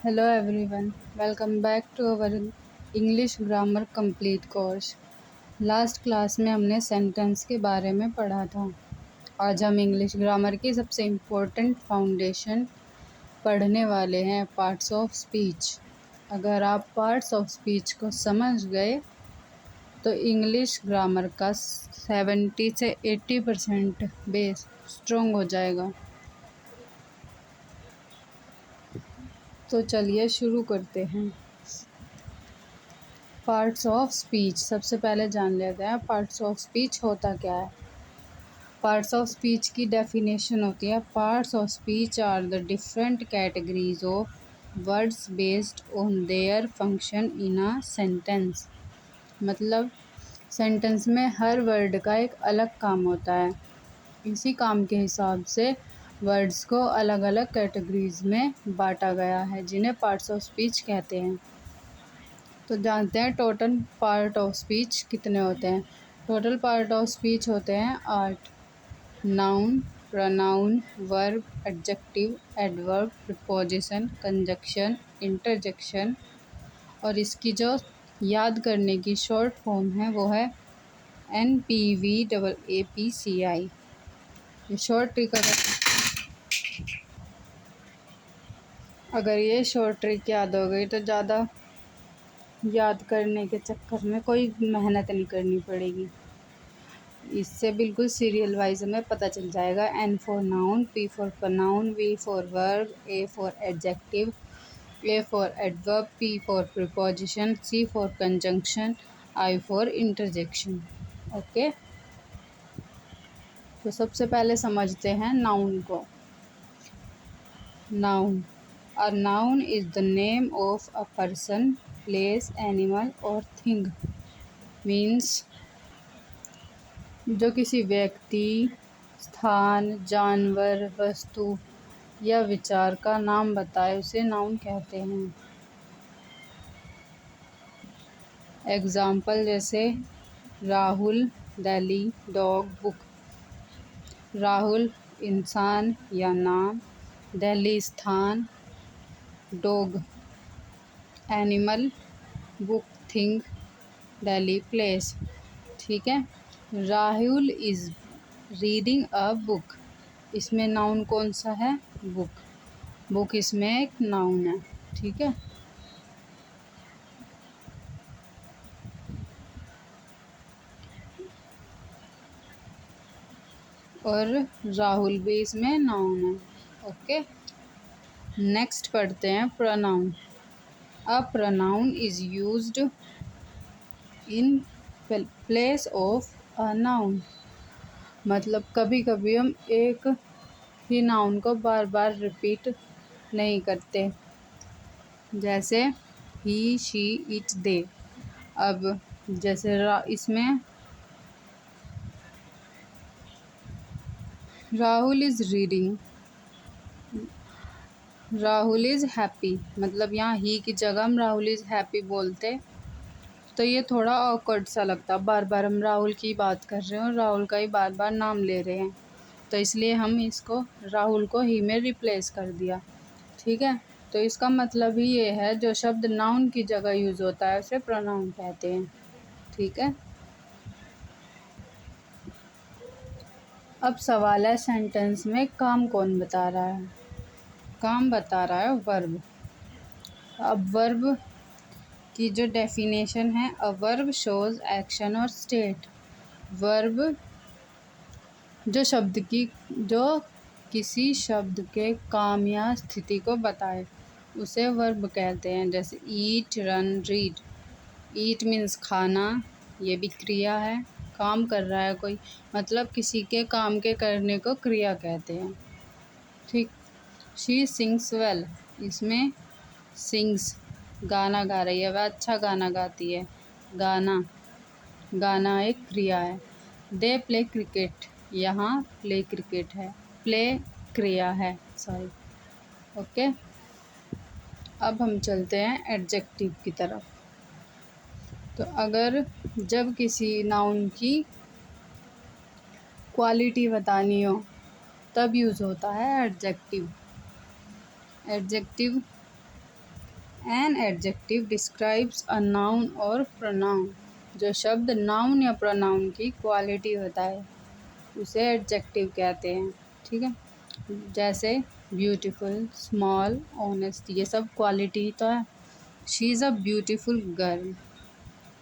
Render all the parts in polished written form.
Hello everyone, welcome back to our English Grammar Complete course। Last class में हमने sentence के बारे में पढ़ा था। आज हम इंग्लिश ग्रामर की सबसे इम्पोर्टेंट फाउंडेशन पढ़ने वाले हैं, पार्ट्स ऑफ स्पीच। अगर आप पार्ट्स ऑफ स्पीच को समझ गए तो इंग्लिश ग्रामर का 70 से 80% बेस स्ट्रॉन्ग हो जाएगा। तो चलिए शुरू करते हैं। पार्ट्स ऑफ स्पीच सबसे पहले जान लेते हैं पार्ट्स ऑफ स्पीच होता क्या है। पार्ट्स ऑफ स्पीच की डेफिनेशन होती है, parts of speech are the different categories of words based on their function in a sentence. मतलब सेंटेंस में हर वर्ड का एक अलग काम होता है, इसी काम के हिसाब से वर्ड्स को अलग अलग कैटेगरीज में बांटा गया है, जिन्हें पार्ट्स ऑफ स्पीच कहते हैं। तो जानते हैं टोटल पार्ट ऑफ स्पीच कितने होते हैं। टोटल पार्ट ऑफ स्पीच होते हैं 8। Noun, pronoun, verb, adjective, adverb, preposition, conjunction, interjection. और इसकी जो याद करने की शॉर्ट फॉर्म है वो है NPVAAPCI। ये शॉर्ट ट्रिक अगर ये शॉर्ट ट्रिक याद हो गई तो ज़्यादा याद करने के चक्कर में कोई मेहनत नहीं करनी पड़ेगी। इससे बिल्कुल सीरियल वाइज हमें पता चल जाएगा। N for noun, P for pronoun, V for verb, A for adjective, A for adverb, P for preposition, C for conjunction, I for interjection. Okay, तो सबसे पहले समझते हैं नाउन को। Noun, a noun is the name of a person, place, animal और thing. Means जो किसी व्यक्ति, स्थान, जानवर, वस्तु या विचार का नाम बताए उसे नाउन कहते हैं। एग्जाम्पल जैसे राहुल, दिल्ली, डॉग, बुक। राहुल इंसान या नाम, दिल्ली स्थान, dog animal, book thing, Delhi place. ठीक है। Rahul is reading a book, इसमें नाउन कौन सा है? बुक। बुक इसमें एक नाउन है। ठीक है। और राहुल भी इसमें नाउन है। ओके, नेक्स्ट पढ़ते हैं pronoun. A pronoun is used in place of a noun. मतलब कभी कभी हम एक ही नाउन को बार बार रिपीट नहीं करते, जैसे ही, शी, इट, दे। अब जैसे इसमें Rahul is reading, Rahul is happy. मतलब यहाँ ही की जगह हम राहुल इज हैप्पी बोलते तो ये थोड़ा ऑकवर्ड सा लगता, बार बार हम राहुल की बात कर रहे हैं और राहुल का ही बार बार नाम ले रहे हैं, तो इसलिए हम इसको राहुल को ही में रिप्लेस कर दिया। ठीक है। तो इसका मतलब ही ये है, जो शब्द नाउन की जगह यूज़ होता है उसे प्रोनाउन कहते हैं। ठीक है। अब सवाल है, सेंटेंस में काम कौन बता रहा है? काम बता रहा है वर्ब। अब वर्ब की जो डेफिनेशन है, अ वर्ब शोज एक्शन और स्टेट। वर्ब जो किसी शब्द के काम या स्थिति को बताए उसे वर्ब कहते हैं। जैसे ईट, रन, रीड। ईट मीन्स खाना, ये भी क्रिया है, काम कर रहा है कोई, मतलब किसी के काम के करने को क्रिया कहते हैं। ठीक। शी सिंग्स वेल, इसमें सिंग्स गाना गा रही है, वह अच्छा गाना गाती है। गाना, गाना एक क्रिया है। दे प्ले क्रिकेट, यहाँ प्ले क्रिकेट है, प्ले क्रिया है, सॉरी। ओके, अब हम चलते हैं एडजेक्टिव की तरफ। तो अगर जब किसी नाउन की क्वालिटी बतानी हो तब यूज़ होता है adjective. Adjective an adjective describes a noun और प्रोनाउन। जो शब्द नाउन या प्रोनाउन की क्वालिटी बताए उसे एडजेक्टिव कहते हैं। ठीक है, जैसे ब्यूटीफुल, स्मॉल, ऑनेस्ट, ये सब क्वालिटी तो है। She is a beautiful girl,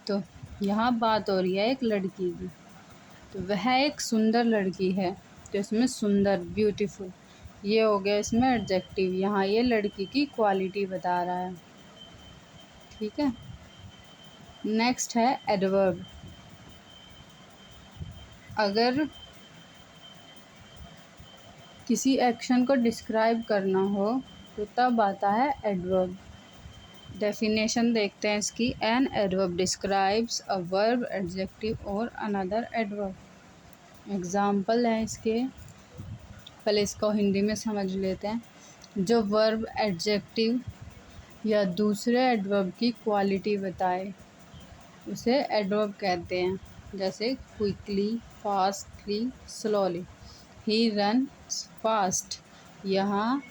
तो यहाँ बात हो रही है एक लड़की की, तो वह एक सुंदर लड़की है, तो इसमें सुंदर, ब्यूटीफुल, ये हो गया इसमें एडजेक्टिव। यहाँ ये लड़की की क्वालिटी बता रहा है। ठीक है, नेक्स्ट है एडवर्ब। अगर किसी एक्शन को डिस्क्राइब करना हो तो तब आता है एडवर्ब। डेफिनेशन देखते हैं इसकी। An adverb describes a verb, adjective और अनदर एडवर्ब। एग्जाम्पल है इसके, पहले इसको हिंदी में समझ लेते हैं। जो वर्ब, एडजेक्टिव या दूसरे एडवर्ब की क्वालिटी बताए उसे एडवर्ब कहते हैं। जैसे quickly, fastly, slowly. He runs fast, यहाँ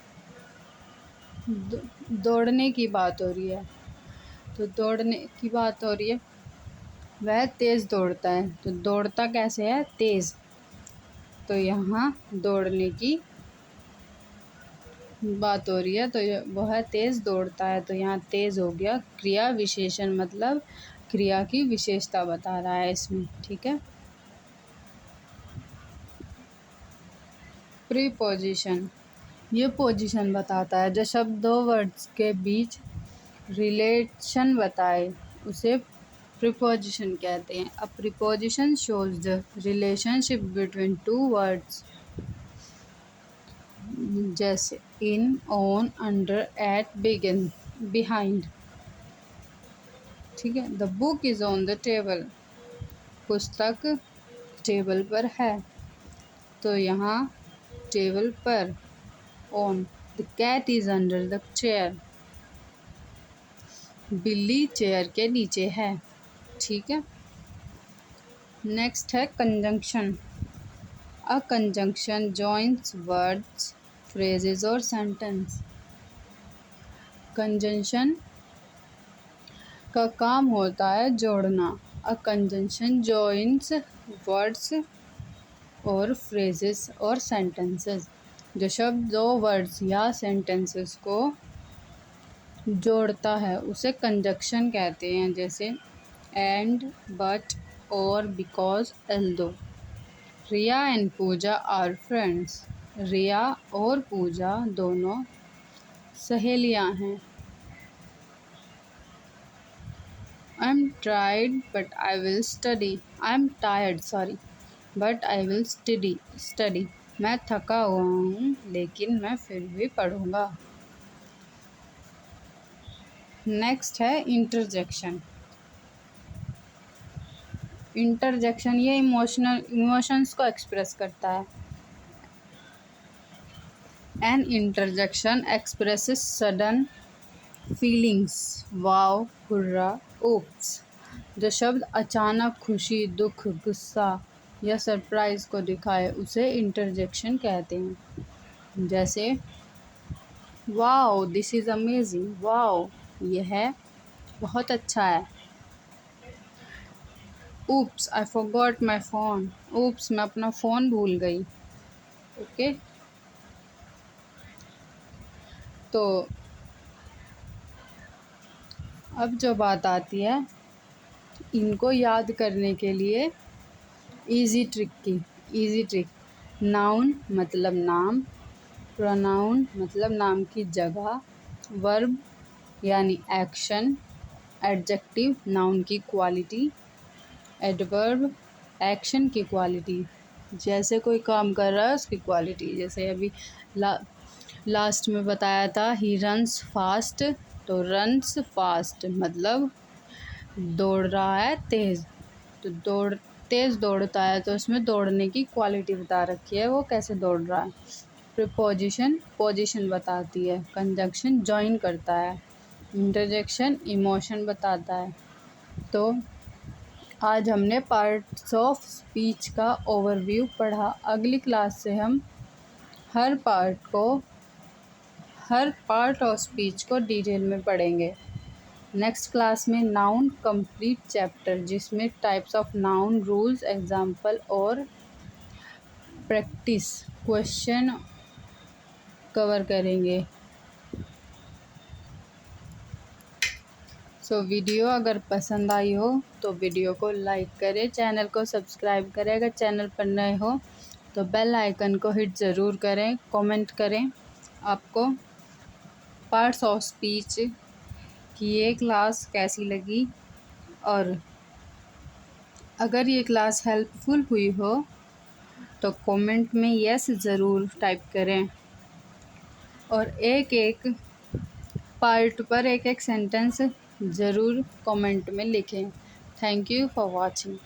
दौड़ने की बात हो रही है, तो दौड़ने की बात हो रही है, वह तेज़ दौड़ता है, तो दौड़ता कैसे है, तेज़, तो यहाँ दौड़ने की बात हो रही है, तो वह तेज़ दौड़ता है, तो यहाँ तेज़ हो गया क्रिया विशेषण, मतलब क्रिया की विशेषता बता रहा है इसमें। ठीक है, प्रीपोजिशन, ये पोजीशन बताता है। जो शब्द दो वर्ड्स के बीच रिलेशन बताए उसे प्रीपोजिशन कहते हैं। A preposition shows the relationship between two words, जैसे in, on, under, at, begin, behind. ठीक है, the book is on the table, पुस्तक टेबल पर है, तो यहाँ टेबल पर, on. The cat is under the chair, बिल्ली चेयर के नीचे है। ठीक है, नेक्स्ट है conjunction. A conjunction joins words, phrases और सेंटेंस। कंजंक्शन का काम होता है जोड़ना। अ कंजंक्शन जॉइंस वर्ड्स और फ्रेजेस और सेंटेंसेस। जो शब्द दो वर्ड्स या सेंटेंसेस को जोड़ता है उसे कंजंक्शन कहते हैं। जैसे and, but, or, because, although. Riya and Pooja are friends, Riya और पूजा दोनों सहेलियां हैं। I am tired but I will study, I am tired sorry but I will study, मैं थका हुआ हूँ लेकिन मैं फिर भी पढ़ूंगा। नेक्स्ट है इंटरजेक्शन। इंटरजेक्शन ये इमोशंस को एक्सप्रेस करता है। An interjection expresses sudden feelings, wow, hurray, oops. जो शब्द अचानक खुशी, दुख, गुस्सा या सरप्राइज को दिखाए उसे इंटरजेक्शन कहते हैं। जैसे वाव दिस इज़ अमेजिंग, वाव यह बहुत अच्छा है। Oops I forgot my phone, oops मैं अपना फ़ोन भूल गई। ओके, तो अब जो बात आती है इनको याद करने के लिए इजी ट्रिक। नाउन मतलब नाम, प्रोनाउन मतलब नाम की जगह, वर्ब यानी एक्शन, एडजेक्टिव नाउन की क्वालिटी, एडवर्ब एक्शन की क्वालिटी, जैसे कोई काम कर रहा है उसकी क्वालिटी। जैसे अभी लास्ट में बताया था ही रन्स फास्ट, तो रन्स फास्ट मतलब दौड़ रहा है तेज़, तो तेज़ दौड़ता है, तो उसमें दौड़ने की क्वालिटी बता रखी है, वो कैसे दौड़ रहा है। प्रीपोजिशन पोजीशन बताती है, कंजंक्शन जॉइन करता है, इंटरजेक्शन इमोशन बताता है। तो आज हमने पार्ट्स ऑफ स्पीच का ओवरव्यू पढ़ा। अगली क्लास से हम हर पार्ट को हर पार्ट ऑफ स्पीच को डिटेल में पढ़ेंगे। नेक्स्ट क्लास में नाउन कंप्लीट चैप्टर, जिसमें types of noun, rules, example और प्रैक्टिस क्वेश्चन कवर करेंगे। वीडियो अगर पसंद आई हो तो वीडियो को लाइक करें, चैनल को सब्सक्राइब करें। अगर चैनल पर नए हो तो बेल आइकन को हिट ज़रूर करें। कमेंट करें आपको पार्ट्स ऑफ स्पीच की ये क्लास कैसी लगी, और अगर ये क्लास हेल्पफुल हुई हो तो कमेंट में यस ज़रूर टाइप करें, और एक एक पार्ट पर एक एक सेंटेंस ज़रूर कमेंट में लिखें। Thank you for watching.